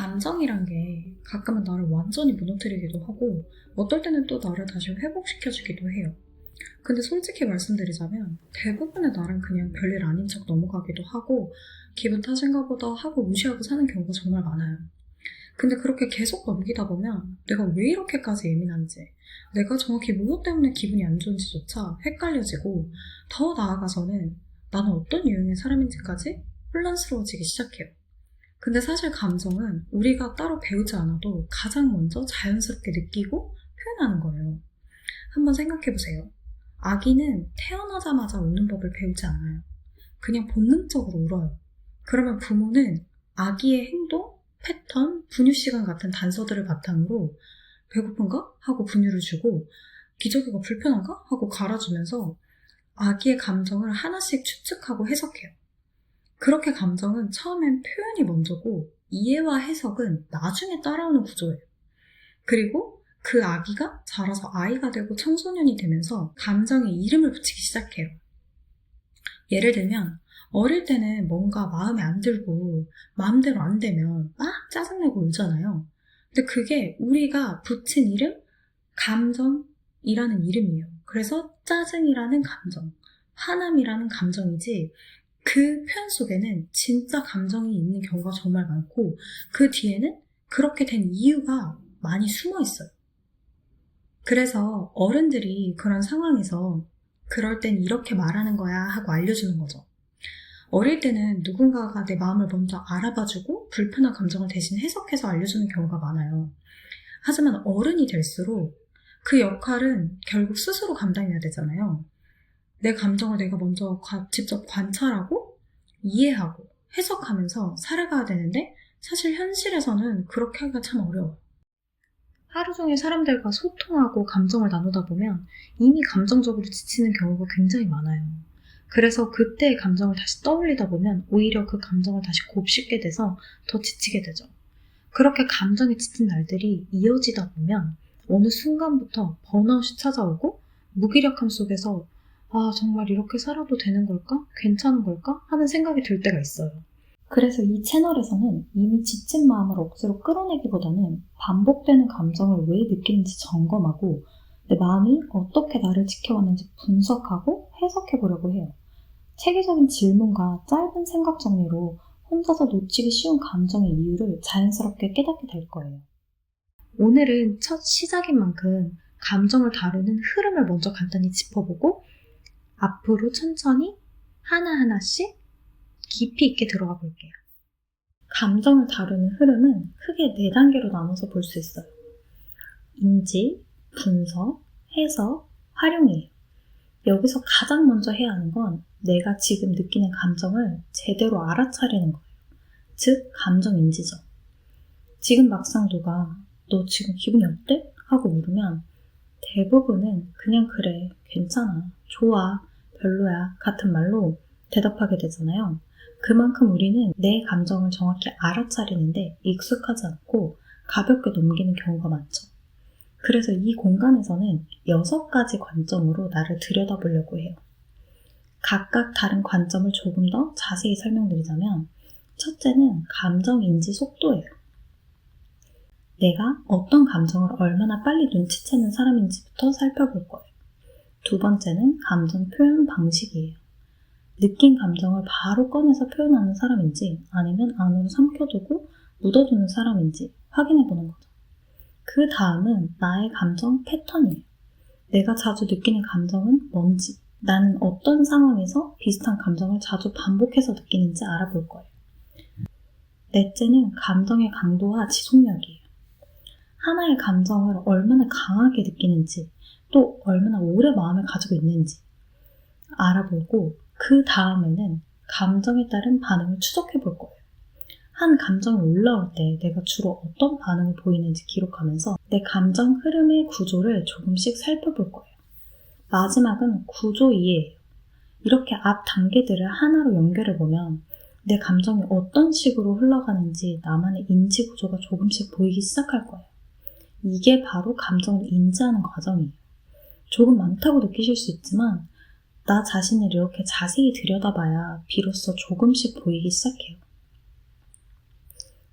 감정이란 게 가끔은 나를 완전히 무너뜨리기도 하고 어떨 때는 또 나를 다시 회복시켜주기도 해요. 근데 솔직히 말씀드리자면 대부분의 날은 그냥 별일 아닌 척 넘어가기도 하고 기분 탓인가 보다 하고 무시하고 사는 경우가 정말 많아요. 근데 그렇게 계속 넘기다 보면 내가 왜 이렇게까지 예민한지, 내가 정확히 무엇 때문에 기분이 안 좋은지조차 헷갈려지고 더 나아가서는 나는 어떤 유형의 사람인지까지 혼란스러워지기 시작해요. 근데 사실 감정은 우리가 따로 배우지 않아도 가장 먼저 자연스럽게 느끼고 표현하는 거예요. 한번 생각해보세요. 아기는 태어나자마자 우는 법을 배우지 않아요. 그냥 본능적으로 울어요. 그러면 부모는 아기의 행동, 패턴, 분유 시간 같은 단서들을 바탕으로 배고픈가? 하고 분유를 주고 기저귀가 불편한가? 하고 갈아주면서 아기의 감정을 하나씩 추측하고 해석해요. 그렇게 감정은 처음엔 표현이 먼저고 이해와 해석은 나중에 따라오는 구조예요. 그리고 그 아기가 자라서 아이가 되고 청소년이 되면서 감정에 이름을 붙이기 시작해요. 예를 들면 어릴 때는 뭔가 마음에 안 들고 마음대로 안 되면 막 짜증내고 울잖아요. 근데 그게 우리가 붙인 이름, 감정이라는 이름이에요. 그래서 짜증이라는 감정, 화남이라는 감정이지 그 표현 속에는 진짜 감정이 있는 경우가 정말 많고 그 뒤에는 그렇게 된 이유가 많이 숨어 있어요. 그래서 어른들이 그런 상황에서 그럴 땐 이렇게 말하는 거야 하고 알려주는 거죠. 어릴 때는 누군가가 내 마음을 먼저 알아봐주고 불편한 감정을 대신 해석해서 알려주는 경우가 많아요. 하지만 어른이 될수록 그 역할은 결국 스스로 감당해야 되잖아요. 내 감정을 내가 먼저 직접 관찰하고 이해하고 해석하면서 살아가야 되는데 사실 현실에서는 그렇게 하기가 참 어려워요. 하루 종일 사람들과 소통하고 감정을 나누다 보면 이미 감정적으로 지치는 경우가 굉장히 많아요. 그래서 그때의 감정을 다시 떠올리다 보면 오히려 그 감정을 다시 곱씹게 돼서 더 지치게 되죠. 그렇게 감정에 지친 날들이 이어지다 보면 어느 순간부터 번아웃이 찾아오고 무기력함 속에서 정말 이렇게 살아도 되는 걸까? 괜찮은 걸까? 하는 생각이 들 때가 있어요. 그래서 이 채널에서는 이미 지친 마음을 억지로 끌어내기보다는 반복되는 감정을 왜 느끼는지 점검하고 내 마음이 어떻게 나를 지켜왔는지 분석하고 해석해보려고 해요. 체계적인 질문과 짧은 생각 정리로 혼자서 놓치기 쉬운 감정의 이유를 자연스럽게 깨닫게 될 거예요. 오늘은 첫 시작인 만큼 감정을 다루는 흐름을 먼저 간단히 짚어보고 앞으로 천천히 하나하나씩 깊이 있게 들어가 볼게요. 감정을 다루는 흐름은 크게 4단계로 나눠서 볼 수 있어요. 인지, 분석, 해석, 활용이에요. 여기서 가장 먼저 해야 하는 건 내가 지금 느끼는 감정을 제대로 알아차리는 거예요. 즉, 감정인지죠. 지금 막상 누가 너 지금 기분이 어때? 하고 물으면 대부분은 그냥 그래, 괜찮아, 좋아, 별로야 같은 말로 대답하게 되잖아요. 그만큼 우리는 내 감정을 정확히 알아차리는데 익숙하지 않고 가볍게 넘기는 경우가 많죠. 그래서 이 공간에서는 6가지 관점으로 나를 들여다보려고 해요. 각각 다른 관점을 조금 더 자세히 설명드리자면 첫째는 감정 인지 속도예요. 내가 어떤 감정을 얼마나 빨리 눈치채는 사람인지부터 살펴볼 거예요. 두 번째는 감정 표현 방식이에요. 느낀 감정을 바로 꺼내서 표현하는 사람인지 아니면 안으로 삼켜두고 묻어두는 사람인지 확인해보는 거죠. 그 다음은 나의 감정 패턴이에요. 내가 자주 느끼는 감정은 뭔지, 나는 어떤 상황에서 비슷한 감정을 자주 반복해서 느끼는지 알아볼 거예요. 넷째는 감정의 강도와 지속력이에요. 하나의 감정을 얼마나 강하게 느끼는지, 또 얼마나 오래 마음에 가지고 있는지 알아보고 그 다음에는 감정에 따른 반응을 추적해 볼 거예요. 한 감정이 올라올 때 내가 주로 어떤 반응을 보이는지 기록하면서 내 감정 흐름의 구조를 조금씩 살펴볼 거예요. 마지막은 구조 이해예요. 이렇게 앞 단계들을 하나로 연결해보면 내 감정이 어떤 식으로 흘러가는지 나만의 인지 구조가 조금씩 보이기 시작할 거예요. 이게 바로 감정을 인지하는 과정이에요. 조금 많다고 느끼실 수 있지만 나 자신을 이렇게 자세히 들여다봐야 비로소 조금씩 보이기 시작해요.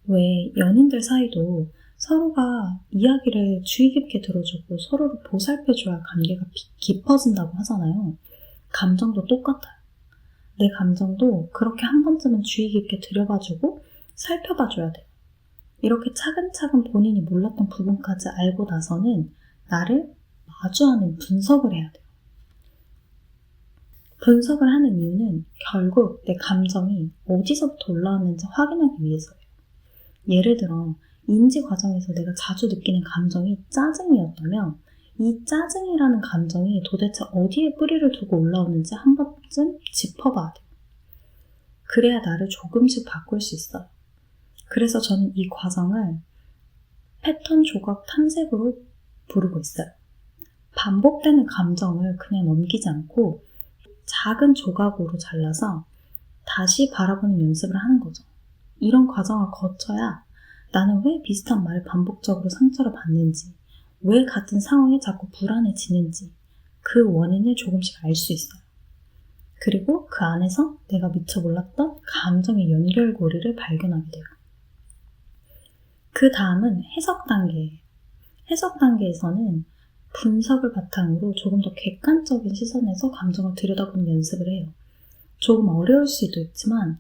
왜 연인들 사이도 서로가 이야기를 주의 깊게 들어주고 서로를 보살펴줘야 관계가 깊어진다고 하잖아요. 감정도 똑같아요. 내 감정도 그렇게 한 번쯤은 주의 깊게 들여봐주고 살펴봐줘야 돼요. 이렇게 차근차근 본인이 몰랐던 부분까지 알고 나서는 나를 마주하는 분석을 해야 돼요. 분석을 하는 이유는 결국 내 감정이 어디서부터 올라왔는지 확인하기 위해서예요. 예를 들어 인지 과정에서 내가 자주 느끼는 감정이 짜증이었다면 이 짜증이라는 감정이 도대체 어디에 뿌리를 두고 올라오는지 한 번쯤 짚어봐야 돼요. 그래야 나를 조금씩 바꿀 수 있어요. 그래서 저는 이 과정을 패턴 조각 탐색으로 부르고 있어요. 반복되는 감정을 그냥 넘기지 않고 작은 조각으로 잘라서 다시 바라보는 연습을 하는 거죠. 이런 과정을 거쳐야 나는 왜 비슷한 말을 반복적으로 상처를 받는지, 왜 같은 상황에 자꾸 불안해지는지 그 원인을 조금씩 알 수 있어요. 그리고 그 안에서 내가 미처 몰랐던 감정의 연결고리를 발견하게 돼요. 그 다음은 해석 단계예요. 해석 단계에서는 분석을 바탕으로 조금 더 객관적인 시선에서 감정을 들여다보는 연습을 해요. 조금 어려울 수도 있지만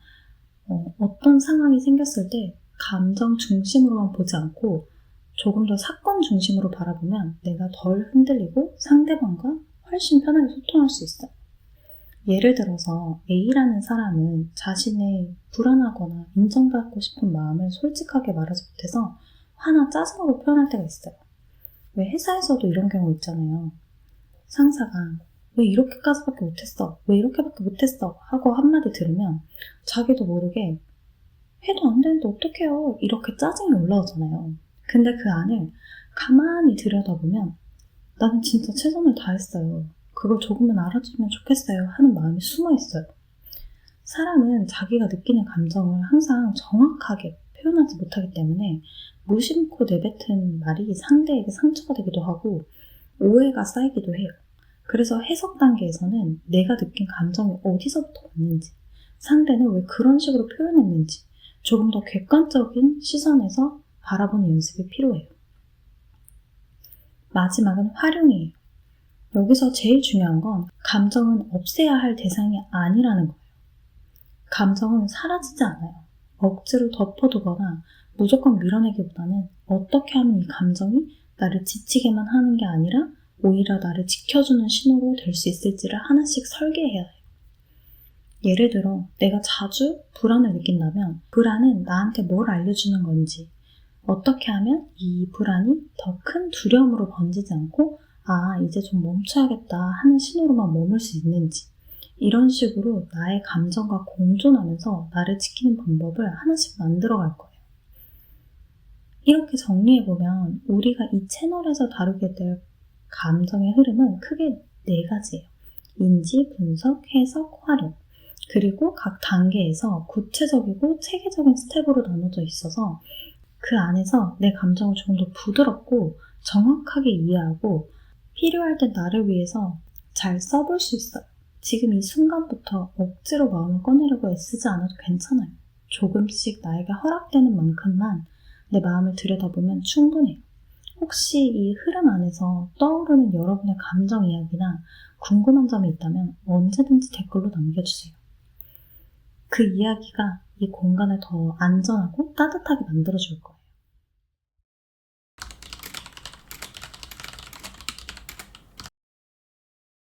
어떤 상황이 생겼을 때 감정 중심으로만 보지 않고 조금 더 사건 중심으로 바라보면 내가 덜 흔들리고 상대방과 훨씬 편하게 소통할 수 있어요. 예를 들어서 A라는 사람은 자신의 불안하거나 인정받고 싶은 마음을 솔직하게 말하지 못해서 화나 짜증으로 표현할 때가 있어요. 왜 회사에서도 이런 경우 있잖아요. 상사가 왜 이렇게까지밖에 못했어? 왜 이렇게밖에 못했어? 하고 한마디 들으면 자기도 모르게 해도 안 되는데 어떡해요? 이렇게 짜증이 올라오잖아요. 근데 그 안을 가만히 들여다보면 나는 진짜 최선을 다했어요. 그걸 조금만 알아주면 좋겠어요 하는 마음이 숨어있어요. 사람은 자기가 느끼는 감정을 항상 정확하게 표현하지 못하기 때문에 무심코 내뱉은 말이 상대에게 상처가 되기도 하고 오해가 쌓이기도 해요. 그래서 해석 단계에서는 내가 느낀 감정이 어디서부터 왔는지, 상대는 왜 그런 식으로 표현했는지 조금 더 객관적인 시선에서 바라보는 연습이 필요해요. 마지막은 활용이에요. 여기서 제일 중요한 건 감정은 없애야 할 대상이 아니라는 거예요. 감정은 사라지지 않아요. 억지로 덮어두거나 무조건 밀어내기보다는 어떻게 하면 이 감정이 나를 지치게만 하는 게 아니라 오히려 나를 지켜주는 신호로 될 수 있을지를 하나씩 설계해야 해요. 예를 들어 내가 자주 불안을 느낀다면 불안은 나한테 뭘 알려주는 건지, 어떻게 하면 이 불안이 더 큰 두려움으로 번지지 않고 이제 좀 멈춰야겠다 하는 신호로만 머물 수 있는지, 이런 식으로 나의 감정과 공존하면서 나를 지키는 방법을 하나씩 만들어갈 거예요. 이렇게 정리해보면 우리가 이 채널에서 다루게 될 감정의 흐름은 크게 4가지예요. 인지, 분석, 해석, 활용. 그리고 각 단계에서 구체적이고 체계적인 스텝으로 나눠져 있어서 그 안에서 내 감정을 조금 더 부드럽고 정확하게 이해하고 필요할 때 나를 위해서 잘 써볼 수 있어요. 지금 이 순간부터 억지로 마음을 꺼내려고 애쓰지 않아도 괜찮아요. 조금씩 나에게 허락되는 만큼만 내 마음을 들여다보면 충분해요. 혹시 이 흐름 안에서 떠오르는 여러분의 감정 이야기나 궁금한 점이 있다면 언제든지 댓글로 남겨주세요. 그 이야기가 이 공간을 더 안전하고 따뜻하게 만들어줄 거예요.